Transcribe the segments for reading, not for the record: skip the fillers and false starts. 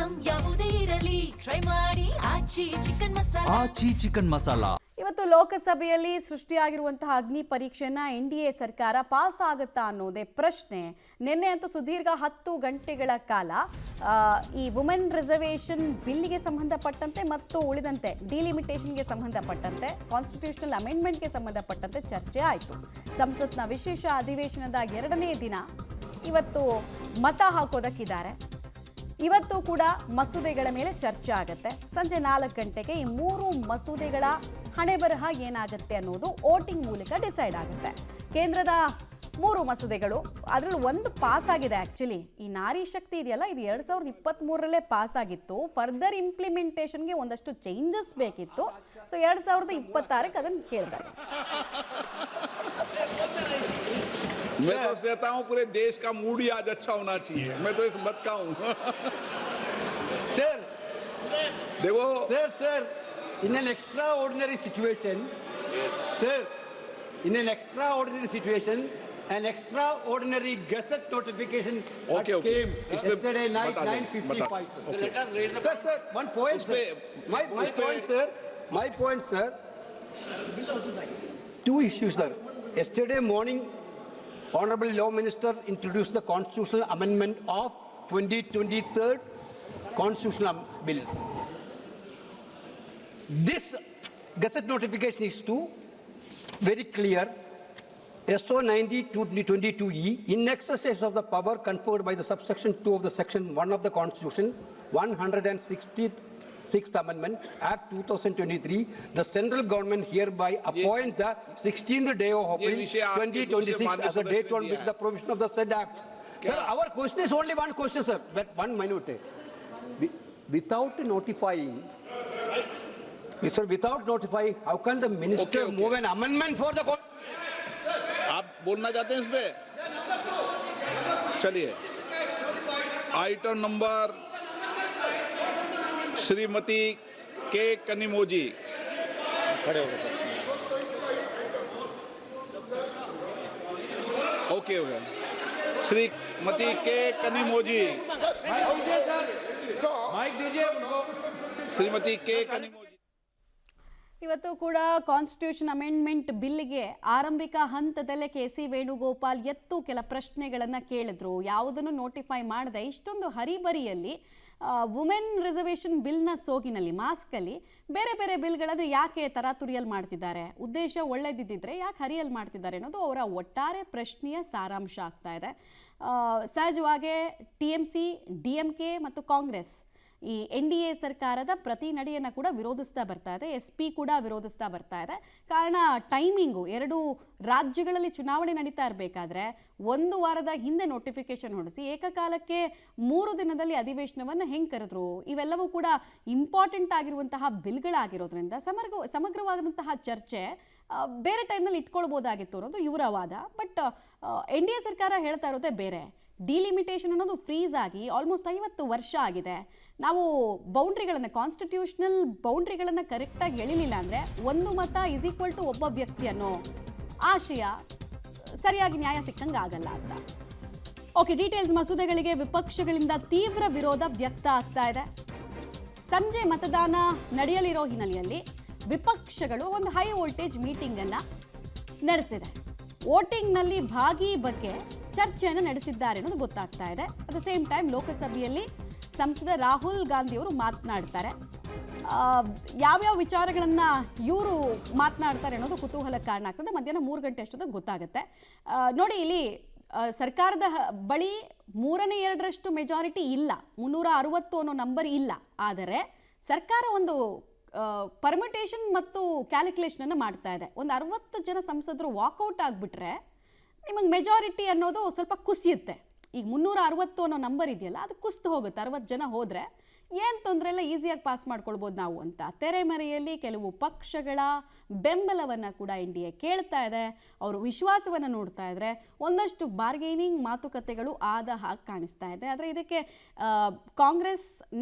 Item ಯಾವುದೇ ಇರಲಿ try ಮಾಡಿ ಆಚಿ ಚಿಕನ್ ಮಸಾಲಾ. ಆಚಿ ಚಿಕನ್ ಮಸಾಲಾ. ಇವತ್ತು ಲೋಕಸಭೆಯಲ್ಲಿ ಸೃಷ್ಟಿಯಾಗಿರುವಂತಹ ಅಗ್ನಿ ಪರೀಕ್ಷೆಯನ್ನ ಎನ್ಡಿಎ ಸರ್ಕಾರ ಪಾಸ್ ಆಗುತ್ತಾ ಅನ್ನೋದೇ ಪ್ರಶ್ನೆ. ನಿನ್ನೆ ಅಂತೂ ಸುದೀರ್ಘ 10 ಗಂಟೆಗಳ ಕಾಲ ಈ ವುಮೆನ್ ರಿಸರ್ವೇಷನ್ ಬಿಲ್ಗೆ ಸಂಬಂಧಪಟ್ಟಂತೆ ಮತ್ತು ಉಳಿದಂತೆ ಡಿಲಿಮಿಟೇಷನ್ಗೆ ಸಂಬಂಧಪಟ್ಟಂತೆ ಕಾನ್ಸ್ಟಿಟ್ಯೂಷನಲ್ ಅಮೆಂಡ್ಮೆಂಟ್ಗೆ ಸಂಬಂಧಪಟ್ಟಂತೆ ಚರ್ಚೆ ಆಯಿತು. ಸಂಸತ್ನ ವಿಶೇಷ ಅಧಿವೇಶನದ 2ನೇ ದಿನ ಇವತ್ತು ಮತ ಹಾಕೋದಕ್ಕಿದ್ದಾರೆ. ಇವತ್ತು ಕೂಡ ಮಸೂದೆಗಳ ಮೇಲೆ ಚರ್ಚೆ ಆಗುತ್ತೆ. ಸಂಜೆ 4 ಗಂಟೆಗೆ ಈ 3 ಮಸೂದೆಗಳ ಹಣೆಬರಹ ಏನಾಗುತ್ತೆ ಅನ್ನೋದು ವೋಟಿಂಗ್ ಮೂಲಕ ಡಿಸೈಡ್ ಆಗುತ್ತೆ. ಕೇಂದ್ರದ 3 ಮಸೂದೆಗಳು, ಅದರಲ್ಲಿ ಒಂದು ಪಾಸ್ ಆಗಿದೆ. ಆ್ಯಕ್ಚುಲಿ ಈ ನಾರಿ ಶಕ್ತಿ ಇದೆಯಲ್ಲ, ಇದು 2023ರಲ್ಲೇ ಪಾಸ್ ಆಗಿತ್ತು. ಫರ್ದರ್ ಇಂಪ್ಲಿಮೆಂಟೇಷನ್ಗೆ ಒಂದಷ್ಟು ಚೇಂಜಸ್ ಬೇಕಿತ್ತು. ಸೊ 2026ಕ್ಕೆ ಅದನ್ನು ಕೇಳ್ತಾರೆ. मैं तो कहता हूँ पूरे देश का मूड ही आज अच्छा होना चाहिए. मैं तो इस मत का हूँ. सर देखो sir in an extraordinary situation, sir, in an extraordinary situation, an extraordinary gazette notification came yesterday night 9:55. Okay. Let us raise the sir, one point, sir. My point, sir. Two issues, sir. Yesterday morning, Honorable Law Minister introduced the constitutional amendment of 2023 constitutional bill. This gazette notification is to very clear. SO 90/2022E, in exercise of the power conferred by the subsection 2 of the section 1 of the Constitution, 166th Amendment, Act 2023, the central government hereby appoints the 16th day of April 2026 as the date on which the provision of the said Act. Sir, our question is only one question, sir. But 1 minute. Without notifying, sir, without notifying, how can the minister move an amendment for the court? आप बोलना चाहते हैं इस पे? चलिए, item number Shrimati के कनिमोजी. खड़े हो गए. ओके हो गया. श्रीमती के कनिमोजी. श्रीमती के कनिमोजी. ಇವತ್ತು ಕೂಡ ಕಾನ್ಸ್ಟಿಟ್ಯೂಷನ್ ಅಮೆಂಡ್ಮೆಂಟ್ ಬಿಲ್ಗೆ ಆರಂಭಿಕ ಹಂತದಲ್ಲೇ ಕೆ.ಸಿ. ವೇಣುಗೋಪಾಲ್ ಕೆಲ ಪ್ರಶ್ನೆಗಳನ್ನು ಕೇಳಿದ್ರು. ಯಾವುದನ್ನು ನೋಟಿಫೈ ಮಾಡದೆ ಇಷ್ಟೊಂದು ಹರಿಬರಿಯಲ್ಲಿ ವುಮೆನ್ ರಿಸರ್ವೇಷನ್ ಬಿಲ್ನ ಸೋಗಿನಲ್ಲಿ, ಮಾಸ್ಕಲ್ಲಿ ಬೇರೆ ಬೇರೆ ಬಿಲ್ಗಳನ್ನು ಯಾಕೆ ತರಾತುರಿಯಲ್ಲಿ ಮಾಡ್ತಿದ್ದಾರೆ, ಉದ್ದೇಶ ಒಳ್ಳೆದಿದ್ದರೆ ಯಾಕೆ ಹರಿಯಲ್ಲಿ ಮಾಡ್ತಿದ್ದಾರೆ ಅನ್ನೋದು ಅವರ ಒಟ್ಟಾರೆ ಪ್ರಶ್ನೆಯ ಸಾರಾಂಶ ಆಗ್ತಾ ಇದೆ. ಸಹಜವಾಗಿ TMC, DMK ಮತ್ತು ಕಾಂಗ್ರೆಸ್ ಈ NDA ಸರ್ಕಾರದ ಪ್ರತಿ ನಡೆಯನ್ನು ಕೂಡ ವಿರೋಧಿಸ್ತಾ ಬರ್ತಾ ಇದೆ. SP ಕೂಡ ವಿರೋಧಿಸ್ತಾ ಬರ್ತಾ ಇದೆ. ಕಾರಣ ಟೈಮಿಂಗು, 2 ರಾಜ್ಯಗಳಲ್ಲಿ ಚುನಾವಣೆ ನಡೀತಾ ಇರಬೇಕಾದ್ರೆ 1 ವಾರದ ಹಿಂದೆ ನೋಟಿಫಿಕೇಶನ್ ಹೊರಡಿಸಿ ಏಕಕಾಲಕ್ಕೆ 3 ದಿನದಲ್ಲಿ ಅಧಿವೇಶನವನ್ನು ಹೆಂಗೆ ಕರೆದ್ರು, ಇವೆಲ್ಲವೂ ಕೂಡ ಇಂಪಾರ್ಟೆಂಟ್ ಆಗಿರುವಂತಹ ಬಿಲ್ಗಳಾಗಿರೋದ್ರಿಂದ ಸಮಗ್ರವಾದಂತಹ ಚರ್ಚೆ ಬೇರೆ ಟೈಮ್ನಲ್ಲಿ ಇಟ್ಕೊಳ್ಬೋದಾಗಿತ್ತು ಅನ್ನೋದು ಇವರ ವಾದ. ಬಟ್ NDA ಸರ್ಕಾರ ಹೇಳ್ತಾ ಇರೋದೇ ಬೇರೆ. ಡಿಲಿಮಿಟೇಷನ್ ಅನ್ನೋದು ಫ್ರೀಸ್ ಆಗಿ ಆಲ್ಮೋಸ್ಟ್ 50 ವರ್ಷ ಆಗಿದೆ. ನಾವು ಬೌಂಡ್ರಿಗಳನ್ನು, ಕಾನ್ಸ್ಟಿಟ್ಯೂಷನಲ್ ಬೌಂಡ್ರಿಗಳನ್ನು ಕರೆಕ್ಟಾಗಿ ಎಳಿಲಿಲ್ಲ ಅಂದರೆ 1 ಮತ = ಒಬ್ಬ ವ್ಯಕ್ತಿ ಅನ್ನೋ ಆಶಯ ಸರಿಯಾಗಿ ನ್ಯಾಯ ಸಿಕ್ಕಂಗೆ ಆಗಲ್ಲ ಅಂತ. Okay, details. ಮಸೂದೆಗಳಿಗೆ ವಿಪಕ್ಷಗಳಿಂದ ತೀವ್ರ ವಿರೋಧ ವ್ಯಕ್ತ ಆಗ್ತಾ ಇದೆ. ಸಂಜೆ ಮತದಾನ ನಡೆಯಲಿರೋ ಹಿನ್ನೆಲೆಯಲ್ಲಿ ವಿಪಕ್ಷಗಳು ಒಂದು ಹೈ ವೋಲ್ಟೇಜ್ ಮೀಟಿಂಗನ್ನು ನಡೆಸಿದೆ. ವೋಟಿಂಗ್ನಲ್ಲಿ ಭಾಗಿ ಬಗ್ಗೆ ಚರ್ಚೆಯನ್ನು ನಡೆಸಿದ್ದಾರೆ ಅನ್ನೋದು ಗೊತ್ತಾಗ್ತಾ ಇದೆ. ಅಟ್ ದ ಸೇಮ್ ಟೈಮ್ ಲೋಕಸಭೆಯಲ್ಲಿ ಸಂಸದ ರಾಹುಲ್ ಗಾಂಧಿ ಅವರು ಮಾತನಾಡ್ತಾರೆ. ಯಾವ್ಯಾವ ವಿಚಾರಗಳನ್ನು ಇವರು ಮಾತನಾಡ್ತಾರೆ ಅನ್ನೋದು ಕುತೂಹಲ ಕಾರಣ ಆಗ್ತದೆ. ಮಧ್ಯಾಹ್ನ 3 ಗಂಟೆ ಅಷ್ಟೊತ್ತಿಗೆ ಗೊತ್ತಾಗುತ್ತೆ. ನೋಡಿ, ಇಲ್ಲಿ ಸರ್ಕಾರದ ಬಳಿ 3/2 ಮೆಜಾರಿಟಿ ಇಲ್ಲ, 360 ಅನ್ನೋ ನಂಬರ್ ಇಲ್ಲ. ಆದರೆ ಸರ್ಕಾರ ಒಂದು ಪರ್ಮಿಟೇಷನ್ ಮತ್ತು ಕ್ಯಾಲ್ಕುಲೇಷನನ್ನು ಮಾಡ್ತಾ ಇದೆ. ಒಂದು 60 ಜನ ಸಂಸದರು ವಾಕೌಟ್ ಆಗಿಬಿಟ್ರೆ ನಿಮಗೆ ಮೆಜಾರಿಟಿ ಅನ್ನೋದು ಸ್ವಲ್ಪ ಕುಸಿಯುತ್ತೆ. ಈಗ 360 ಅನ್ನೋ ನಂಬರ್ ಇದೆಯಲ್ಲ, ಅದು ಕುಸಿದು ಹೋಗುತ್ತೆ. 60 ಜನ ಹೋದರೆ ಏನು ತೊಂದರೆ ಇಲ್ಲ, ಈಸಿಯಾಗಿ ಪಾಸ್ ಮಾಡ್ಕೊಳ್ಬೋದು ನಾವು ಅಂತ ತೆರೆಮರೆಯಲ್ಲಿ ಕೆಲವು ಪಕ್ಷಗಳ ಬೆಂಬಲವನ್ನು ಕೂಡ NDA ಕೇಳ್ತಾ ಇದೆ. ಅವರು ವಿಶ್ವಾಸವನ್ನು ನೋಡ್ತಾ ಇದ್ರೆ ಒಂದಷ್ಟು ಬಾರ್ಗೇನಿಂಗ್ ಮಾತುಕತೆಗಳು ಆದ ಹಾಗೆ ಕಾಣಿಸ್ತಾ ಇದೆ. ಆದರೆ ಇದಕ್ಕೆ ಕಾಂಗ್ರೆಸ್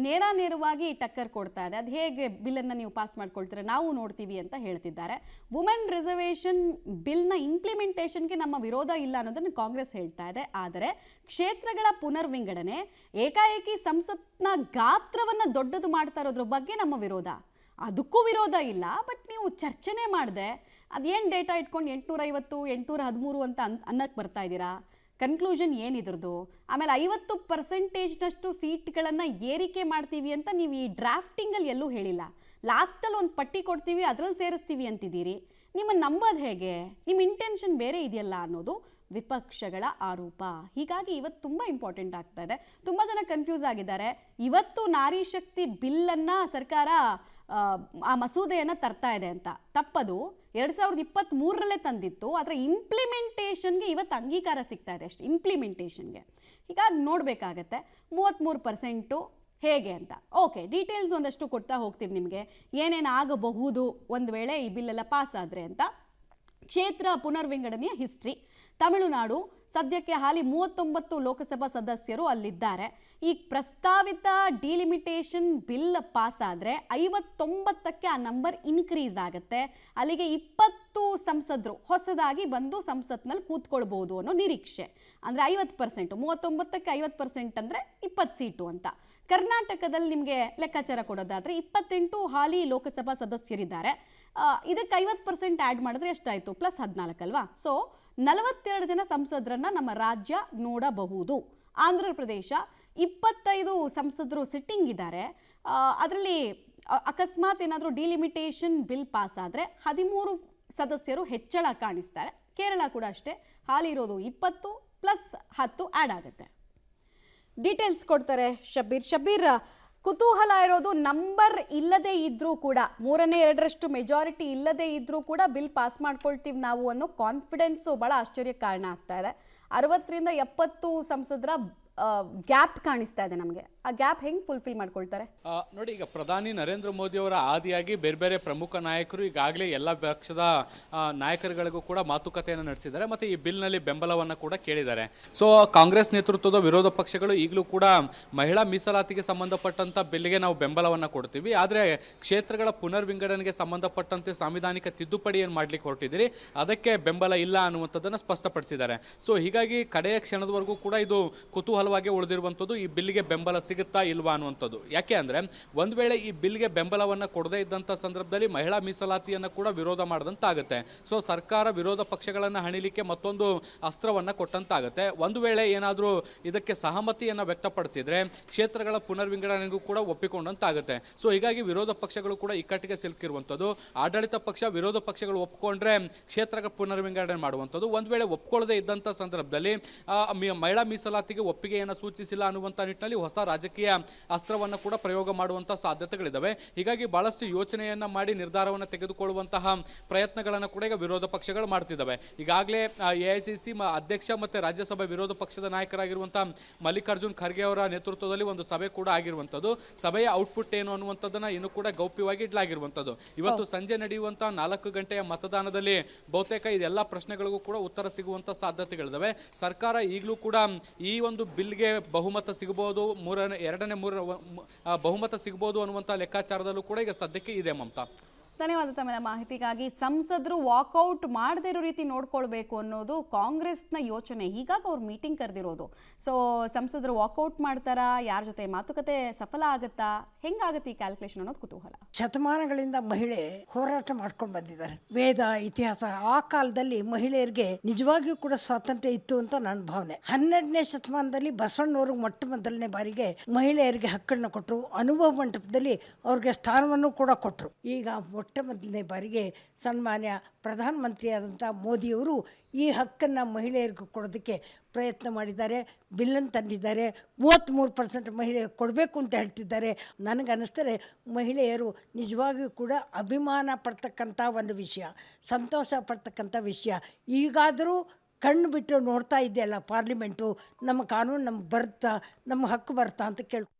ನೇರವಾಗಿ ಟಕ್ಕರ್ ಕೊಡ್ತಾ ಇದೆ. ಅದು ಹೇಗೆ ಬಿಲ್ಲನ್ನು ನೀವು ಪಾಸ್ ಮಾಡ್ಕೊಳ್ತೀರ, ನಾವು ನೋಡ್ತೀವಿ ಅಂತ ಹೇಳ್ತಿದ್ದಾರೆ. ವುಮೆನ್ ರಿಸರ್ವೇಷನ್ ಬಿಲ್ನ ಇಂಪ್ಲಿಮೆಂಟೇಷನ್ಗೆ ನಮ್ಮ ವಿರೋಧ ಇಲ್ಲ ಅನ್ನೋದನ್ನು ಕಾಂಗ್ರೆಸ್ ಹೇಳ್ತಾ ಇದೆ. ಆದರೆ ಕ್ಷೇತ್ರಗಳ ಪುನರ್ವಿಂಗಡಣೆ, ಏಕಾಏಕಿ ಸಂಸತ್ನ ಗಾತ್ರ ಗಾತ್ರವನ್ನು ದೊಡ್ಡದು ಮಾಡ್ತಾ ಇರೋದ್ರ ಬಗ್ಗೆ ನಮ್ಮ ವಿರೋಧ. ಅದಕ್ಕೂ ವಿರೋಧ ಇಲ್ಲ, ಬಟ್ ನೀವು ಚರ್ಚೆನೇ ಮಾಡಿದೆ ಅದೇನು ಡೇಟಾ ಇಟ್ಕೊಂಡು 850 813 ಅಂತ ಅನ್ನಕ್ಕೆ ಬರ್ತಾ ಇದ್ದೀರಾ? ಕನ್ಕ್ಲೂಷನ್ ಏನಿದ್ರದ್ದು? ಆಮೇಲೆ 50% ಸೀಟ್ಗಳನ್ನು ಏರಿಕೆ ಮಾಡ್ತೀವಿ ಅಂತ ನೀವು ಈ ಡ್ರಾಫ್ಟಿಂಗಲ್ಲಿ ಎಲ್ಲೂ ಹೇಳಿಲ್ಲ. ಲಾಸ್ಟಲ್ಲಿ ಒಂದು ಪಟ್ಟಿ ಕೊಡ್ತೀವಿ, ಅದರಲ್ಲಿ ಸೇರಿಸ್ತೀವಿ ಅಂತಿದ್ದೀರಿ. ನಿಮ್ಮನ್ನು ನಂಬೋದು ಹೇಗೆ? ನಿಮ್ಮ ಇಂಟೆನ್ಷನ್ ಬೇರೆ ಇದೆಯಲ್ಲ ಅನ್ನೋದು ವಿಪಕ್ಷಗಳ ಆರೋಪ. ಹೀಗಾಗಿ ಇವತ್ತು ತುಂಬ ಇಂಪಾರ್ಟೆಂಟ್ ಆಗ್ತಾ ಇದೆ. ತುಂಬ ಜನ ಕನ್ಫ್ಯೂಸ್ ಆಗಿದ್ದಾರೆ. ಇವತ್ತು ನಾರಿ ಶಕ್ತಿ ಬಿಲ್ಲನ್ನು ಸರ್ಕಾರ ಆ ಮಸೂದೆಯನ್ನು ತರ್ತಾ ಇದೆ ಅಂತ. ತಪ್ಪದು. 2023ರಲ್ಲೇ ತಂದಿತ್ತು. ಅದರ ಇಂಪ್ಲಿಮೆಂಟೇಷನ್ಗೆ ಇವತ್ತು ಅಂಗೀಕಾರ ಸಿಗ್ತಾ ಇದೆ ಅಷ್ಟೇ, ಇಂಪ್ಲಿಮೆಂಟೇಷನ್ಗೆ. ಹೀಗಾಗಿ ನೋಡಬೇಕಾಗತ್ತೆ 33% ಹೇಗೆ ಅಂತ. ಓಕೆ, ಡೀಟೇಲ್ಸ್ ಒಂದಷ್ಟು ಕೊಡ್ತಾ ಹೋಗ್ತೀವಿ ನಿಮಗೆ, ಏನೇನು ಆಗಬಹುದು ಒಂದು ವೇಳೆ ಈ ಬಿಲ್ಲೆಲ್ಲ ಪಾಸ್ ಆದರೆ ಅಂತ. ಕ್ಷೇತ್ರ ಪುನರ್ವಿಂಗಡಣೆಯ ಹಿಸ್ಟ್ರಿ. ತಮಿಳುನಾಡು ಸದ್ಯಕ್ಕೆ ಹಾಲಿ 39 ಲೋಕಸಭಾ ಸದಸ್ಯರು ಅಲ್ಲಿದ್ದಾರೆ. ಈ ಪ್ರಸ್ತಾವಿತ ಡಿಲಿಮಿಟೇಷನ್ ಬಿಲ್ ಪಾಸ್ ಆದರೆ 59ಕ್ಕೆ ಆ ನಂಬರ್ ಇನ್ಕ್ರೀಸ್ ಆಗುತ್ತೆ. ಅಲ್ಲಿಗೆ 20 ಸಂಸದರು ಹೊಸದಾಗಿ ಬಂದು ಸಂಸತ್ನಲ್ಲಿ ಕೂತ್ಕೊಳ್ಬೋದು ಅನ್ನೋ ನಿರೀಕ್ಷೆ. ಅಂದರೆ 50%, 39ಕ್ಕೆ 50% ಅಂದರೆ 20 ಸೀಟು ಅಂತ. ಕರ್ನಾಟಕದಲ್ಲಿ ನಿಮಗೆ ಲೆಕ್ಕಾಚಾರ ಕೊಡೋದಾದರೆ 28 ಹಾಲಿ ಲೋಕಸಭಾ ಸದಸ್ಯರಿದ್ದಾರೆ. ಇದಕ್ಕೆ 50% ಆ್ಯಡ್ ಮಾಡಿದ್ರೆ ಎಷ್ಟಾಯಿತು? +14 ಅಲ್ವಾ? ಸೊ 42 ಜನ ಸಂಸದರನ್ನು ನಮ್ಮ ರಾಜ್ಯ ನೋಡಬಹುದು. ಆಂಧ್ರ ಪ್ರದೇಶ 25 ಸಂಸದರು ಸಿಟ್ಟಿಂಗ್ ಇದ್ದಾರೆ. ಅದರಲ್ಲಿ ಅಕಸ್ಮಾತ್ ಏನಾದರೂ ಡಿಲಿಮಿಟೇಷನ್ ಬಿಲ್ ಪಾಸ್ ಆದರೆ 13 ಸದಸ್ಯರು ಹೆಚ್ಚಳ ಕಾಣಿಸ್ತಾರೆ. ಕೇರಳ ಕೂಡ ಅಷ್ಟೇ, ಹಾಲಿ ಇರೋದು 20 + 10 ಆ್ಯಡ್ ಆಗುತ್ತೆ. ಡೀಟೇಲ್ಸ್ ಕೊಡ್ತಾರೆ ಶಬೀರ್. ಕುತೂಹಲ ಇರೋದು, ನಂಬರ್ ಇಲ್ಲದೇ ಇದ್ರೂ ಕೂಡ, 3/2 ಮೆಜಾರಿಟಿ ಇಲ್ಲದೇ ಇದ್ರೂ ಕೂಡ ಬಿಲ್ ಪಾಸ್ ಮಾಡ್ಕೊಳ್ತೀವಿ ನಾವು ಅನ್ನೋ ಕಾನ್ಫಿಡೆನ್ಸು ಭಾಳ ಆಶ್ಚರ್ಯಕ್ಕೆ ಕಾರಣ ಆಗ್ತಾ ಇದೆ. 60ರಿಂದ 70 ಸಂಸದರ ಗ್ಯಾಪ್ ಕಾಣಿಸ್ತಾ ಇದೆ ನಮಗೆ. ಆ ಗ್ಯಾಪ್ ಹೆಂಗೆ ಫುಲ್ಫಿಲ್ ಮಾಡ್ಕೊಳ್ತಾರೆ? ನೋಡಿ, ಈಗ ಪ್ರಧಾನಿ ನರೇಂದ್ರ ಮೋದಿ ಅವರ ಆದಿಯಾಗಿ ಬೇರೆ ಬೇರೆ ಪ್ರಮುಖ ನಾಯಕರು ಈಗಾಗಲೇ ಎಲ್ಲ ಪಕ್ಷದ ನಾಯಕರುಗಳಿಗೂ ಕೂಡ ಮಾತುಕತೆಯನ್ನು ನಡೆಸಿದ್ದಾರೆ ಮತ್ತು ಈ ಬಿಲ್ನಲ್ಲಿ ಬೆಂಬಲವನ್ನು ಕೂಡ ಕೇಳಿದ್ದಾರೆ. ಸೊ ಕಾಂಗ್ರೆಸ್ ನೇತೃತ್ವದ ವಿರೋಧ ಪಕ್ಷಗಳು ಈಗಲೂ ಕೂಡ ಮಹಿಳಾ ಮೀಸಲಾತಿಗೆ ಸಂಬಂಧಪಟ್ಟಂಥ ಬಿಲ್ಗೆ ನಾವು ಬೆಂಬಲವನ್ನು ಕೊಡ್ತೀವಿ, ಆದರೆ ಕ್ಷೇತ್ರಗಳ ಪುನರ್ವಿಂಗಡಣೆಗೆ ಸಂಬಂಧಪಟ್ಟಂತೆ ಸಾಂವಿಧಾನಿಕ ತಿದ್ದುಪಡಿಯನ್ನು ಮಾಡಲಿಕ್ಕೆ ಹೊರಟಿದ್ದೀರಿ, ಅದಕ್ಕೆ ಬೆಂಬಲ ಇಲ್ಲ ಅನ್ನುವಂಥದ್ದನ್ನು ಸ್ಪಷ್ಟಪಡಿಸಿದ್ದಾರೆ. ಸೊ ಹೀಗಾಗಿ ಕಡೆಯ ಕ್ಷಣದವರೆಗೂ ಕೂಡ ಇದು ಕುತೂಹಲವಾಗಿ ಉಳಿದಿರುವಂಥದ್ದು, ಈ ಬಿಲ್ಗೆ ಬೆಂಬಲ ಸಿಗುತ್ತಾ ಇಲ್ವಾ ಅನ್ನುವಂಥದ್ದು. ಯಾಕೆ ಅಂದರೆ ಒಂದು ವೇಳೆ ಈ ಬಿಲ್ಗೆ ಬೆಂಬಲವನ್ನು ಕೊಡದೇ ಇದ್ದಂಥ ಸಂದರ್ಭದಲ್ಲಿ ಮಹಿಳಾ ಮೀಸಲಾತಿಯನ್ನು ಕೂಡ ವಿರೋಧ ಮಾಡಿದಂತಾಗುತ್ತೆ. ಸೊ ಸರ್ಕಾರ ವಿರೋಧ ಪಕ್ಷಗಳನ್ನು ಹಣಿಲಿಕ್ಕೆ ಮತ್ತೊಂದು ಅಸ್ತ್ರವನ್ನು ಕೊಟ್ಟಂತಾಗುತ್ತೆ. ಒಂದು ವೇಳೆ ಏನಾದರೂ ಇದಕ್ಕೆ ಸಹಮತಿಯನ್ನು ವ್ಯಕ್ತಪಡಿಸಿದರೆ ಕ್ಷೇತ್ರಗಳ ಪುನರ್ವಿಂಗಡಣೆಗೂ ಕೂಡ ಒಪ್ಪಿಕೊಂಡಂತಾಗುತ್ತೆ. ಸೊ ಹೀಗಾಗಿ ವಿರೋಧ ಪಕ್ಷಗಳು ಕೂಡ ಇಕ್ಕಟ್ಟಿಗೆ ಸಿಲುಕಿರುವಂಥದ್ದು. ಆಡಳಿತ ಪಕ್ಷ ವಿರೋಧ ಪಕ್ಷಗಳು ಒಪ್ಪಿಕೊಂಡ್ರೆ ಕ್ಷೇತ್ರಗಳ ಪುನರ್ವಿಂಗಡಣೆ ಮಾಡುವಂಥದ್ದು. ಒಂದು ವೇಳೆ ಒಪ್ಕೊಳ್ಳದೇ ಇದ್ದಂಥ ಸಂದರ್ಭದಲ್ಲಿ ಮಹಿಳಾ ಮೀಸಲಾತಿಗೆ ಒಪ್ಪಿಗೆಯನ್ನು ಸೂಚಿಸಿಲ್ಲ ಅನ್ನುವಂಥ ನಿಟ್ಟಿನಲ್ಲಿ ಹೊಸ ರಾಜಕೀಯ ಅಸ್ತ್ರವನ್ನು ಕೂಡ ಪ್ರಯೋಗ ಮಾಡುವಂಥ ಸಾಧ್ಯತೆಗಳಿದ್ದಾವೆ. ಹೀಗಾಗಿ ಬಹಳಷ್ಟು ಯೋಚನೆಯನ್ನು ಮಾಡಿ ನಿರ್ಧಾರವನ್ನು ತೆಗೆದುಕೊಳ್ಳುವಂತಹ ಪ್ರಯತ್ನಗಳನ್ನು ಕೂಡ ಈಗ ವಿರೋಧ ಪಕ್ಷಗಳು ಮಾಡ್ತಿದ್ದಾವೆ. ಈಗಾಗಲೇ AICC ಅಧ್ಯಕ್ಷ ಮತ್ತು ರಾಜ್ಯಸಭೆ ವಿರೋಧ ಪಕ್ಷದ ನಾಯಕರಾಗಿರುವಂಥ ಮಲ್ಲಿಕಾರ್ಜುನ್ ಖರ್ಗೆ ಅವರ ನೇತೃತ್ವದಲ್ಲಿ ಒಂದು ಸಭೆ ಕೂಡ ಆಗಿರುವಂಥದ್ದು. ಸಭೆಯ ಔಟ್ಪುಟ್ ಏನು ಅನ್ನುವಂಥದ್ದನ್ನು ಇನ್ನೂ ಕೂಡ ಗೌಪ್ಯವಾಗಿ ಇಡಲಾಗಿರುವಂಥದ್ದು. ಇವತ್ತು ಸಂಜೆ ನಡೆಯುವಂಥ 4 ಗಂಟೆಯ ಮತದಾನದಲ್ಲಿ ಬಹುತೇಕ ಇದೆಲ್ಲ ಪ್ರಶ್ನೆಗಳಿಗೂ ಕೂಡ ಉತ್ತರ ಸಿಗುವಂಥ ಸಾಧ್ಯತೆಗಳಿದ್ದಾವೆ. ಸರ್ಕಾರ ಈಗಲೂ ಕೂಡ ಈ ಒಂದು ಬಿಲ್ಗೆ ಬಹುಮತ ಸಿಗಬಹುದು, 2/3 ಬಹುಮತ ಸಿಗಬಹುದು ಅನ್ನುವಂಥ ಲೆಕ್ಕಾಚಾರದಲ್ಲೂ ಕೂಡ ಈಗ ಸದ್ಯಕ್ಕೆ ಇದೆ. ಮಮತಾ, ಧನ್ಯವಾದ ತಮ್ಮ ಮಾಹಿತಿಗಾಗಿ. ಸಂಸದರು ವಾಕೌಟ್ ಮಾಡದೇ ಇರೋ ರೀತಿ ನೋಡ್ಕೊಳ್ಬೇಕು ಅನ್ನೋದು ಕಾಂಗ್ರೆಸ್ನ ಯೋಚನೆ. ಹೀಗಾಗಿ ಅವ್ರು ಮೀಟಿಂಗ್ ಕರೆದಿರೋದು. ಸೊ ಸಂಸದರು ವಾಕೌಟ್ ಮಾಡ್ತಾರಾ? ಯಾರ ಜೊತೆ ಮಾತುಕತೆ ಸಫಲ ಆಗುತ್ತಾ? ಹೆಂಗಾಗುತ್ತೆ ಈ ಕ್ಯಾಲ್ಕುಲೇಷನ್ ಅನ್ನೋದು ಕುತೂಹಲ. ಶತಮಾನಗಳಿಂದ ಮಹಿಳೆ ಹೋರಾಟ ಮಾಡ್ಕೊಂಡು ಬಂದಿದ್ದಾರೆ. ವೇದ, ಇತಿಹಾಸ, ಆ ಕಾಲದಲ್ಲಿ ಮಹಿಳೆಯರಿಗೆ ನಿಜವಾಗಿಯೂ ಕೂಡ ಸ್ವಾತಂತ್ರ್ಯ ಇತ್ತು ಅಂತ ನನ್ನ ಭಾವನೆ. 12ನೇ ಶತಮಾನದಲ್ಲಿ ಬಸವಣ್ಣವರು ಮೊಟ್ಟ ಮೊದಲನೇ ಬಾರಿಗೆ ಮಹಿಳೆಯರಿಗೆ ಹಕ್ಕನ್ನು ಕೊಟ್ಟರು. ಅನುಭವ ಮಂಟಪದಲ್ಲಿ ಅವ್ರಿಗೆ ಸ್ಥಾನವನ್ನು ಕೂಡ ಕೊಟ್ಟರು. ಈಗ ಮೊಟ್ಟ ಮೊದಲನೇ ಬಾರಿಗೆ ಸನ್ಮಾನ್ಯ ಪ್ರಧಾನಮಂತ್ರಿಯಾದಂಥ ಮೋದಿಯವರು ಈ ಹಕ್ಕನ್ನು ಮಹಿಳೆಯರಿಗೂ ಕೊಡೋದಕ್ಕೆ ಪ್ರಯತ್ನ ಮಾಡಿದ್ದಾರೆ. ಬಿಲ್ಲನ್ನು ತಂದಿದ್ದಾರೆ. 33% ಮಹಿಳೆಯರು ಕೊಡಬೇಕು ಅಂತ ಹೇಳ್ತಿದ್ದಾರೆ. ನನಗನ್ನಿಸ್ತಾರೆ ಮಹಿಳೆಯರು ನಿಜವಾಗಿಯೂ ಕೂಡ ಅಭಿಮಾನ ಪಡ್ತಕ್ಕಂಥ ಒಂದು ವಿಷಯ, ಸಂತೋಷ ಪಡ್ತಕ್ಕಂಥ ವಿಷಯ. ಈಗಾದರೂ ಕಣ್ಣು ಬಿಟ್ಟು ನೋಡ್ತಾ ಇದೆಯಲ್ಲ ಪಾರ್ಲಿಮೆಂಟು, ನಮ್ಮ ಕಾನೂನು ನಮ್ಗೆ ಬರುತ್ತಾ, ನಮ್ಮ ಹಕ್ಕು ಬರುತ್ತಾ ಅಂತ ಕೇಳ್ಕೊ